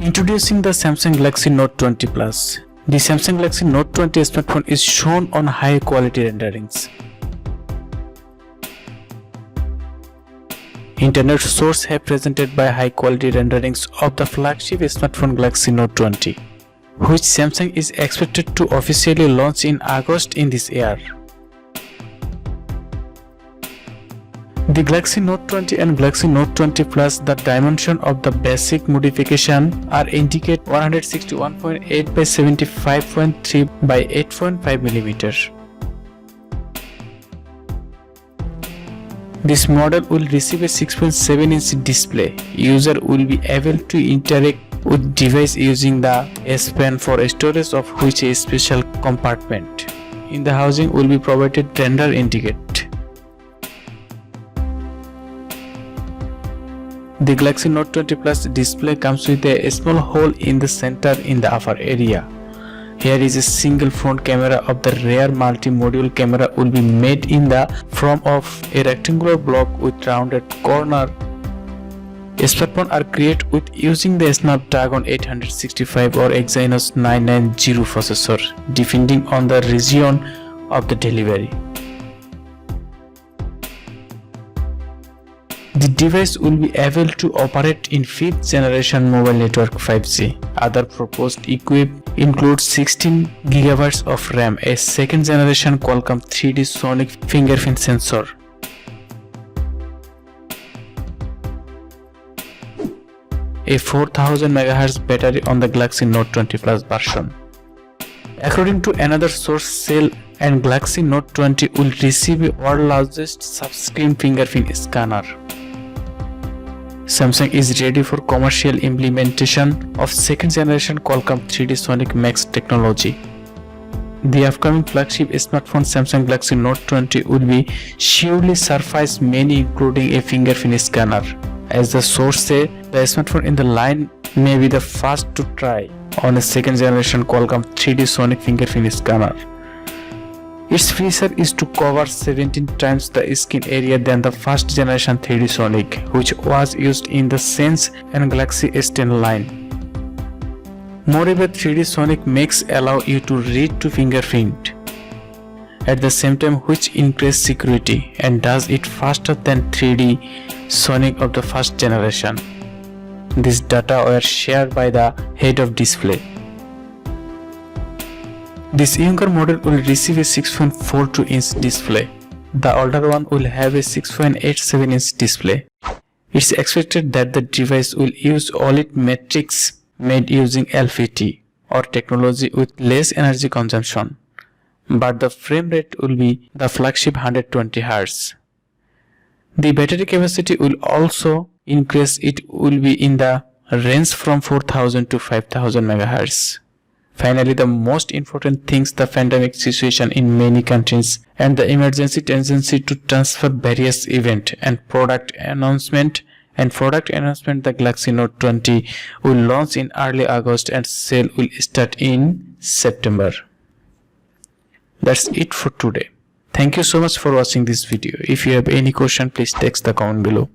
Introducing the Samsung Galaxy Note 20 Plus. The Samsung Galaxy Note 20 smartphone is shown on high quality renderings. Internet sources have presented by high quality renderings of the flagship smartphone Galaxy Note 20, which Samsung is expected to officially launch in August in this year. The Galaxy Note 20 and Galaxy Note 20 Plus, the dimension of the basic modification are indicate 161.8 by 75.3 by 8.5 mm. This model will receive a 6.7-inch display. User will be able to interact with device using the S Pen, for storage of which a special compartment in the housing will be provided. Render indicate. The Galaxy Note 20 Plus display comes with a small hole in the center in the upper area. Here is a single front camera of the rear multi-module camera will be made in the form of a rectangular block with rounded corner. Smartphones are created with using the Snapdragon 865 or Exynos 990 processor, depending on the region of the delivery. The device will be able to operate in 5th generation mobile network 5G. Other proposed equipment include 16 GB of RAM, a 2nd generation Qualcomm 3D sonic fingerprint sensor, a 4000 MHz battery on the Galaxy Note 20 Plus version. According to another source, Cell and Galaxy Note 20 will receive a world's largest subscreen fingerprint scanner. Samsung is ready for commercial implementation of 2nd generation Qualcomm 3D Sonic Max technology. The upcoming flagship smartphone Samsung Galaxy Note 20 will be surely surprise many, including a fingerprint scanner. As the source says, the smartphone in the line may be the first to try on a 2nd generation Qualcomm 3D Sonic fingerprint scanner. Its feature is to cover 17 times the screen area than the 1st generation 3D Sonic, which was used in the Sense and Galaxy S10 line. Moreover, 3D Sonic Max allow you to read to fingerprint at the same time, which increases security and does it faster than 3D Sonic of the 1st generation. This data were shared by the head of display. This younger model will receive a 6.42-inch display. The older one will have a 6.87-inch display. It's expected that the device will use OLED matrix made using LPT or technology with less energy consumption, but the frame rate will be the flagship 120 Hz. The battery capacity will also increase. It will be in the range from 4000 to 5000 MHz. Finally, the most important things, the pandemic situation in many countries and the emergency tendency to transfer various event and product announcement, the Galaxy Note 20 will launch in early August and sale will start in September. That's it for today. Thank you so much for watching this video. If you have any question, please text the comment below.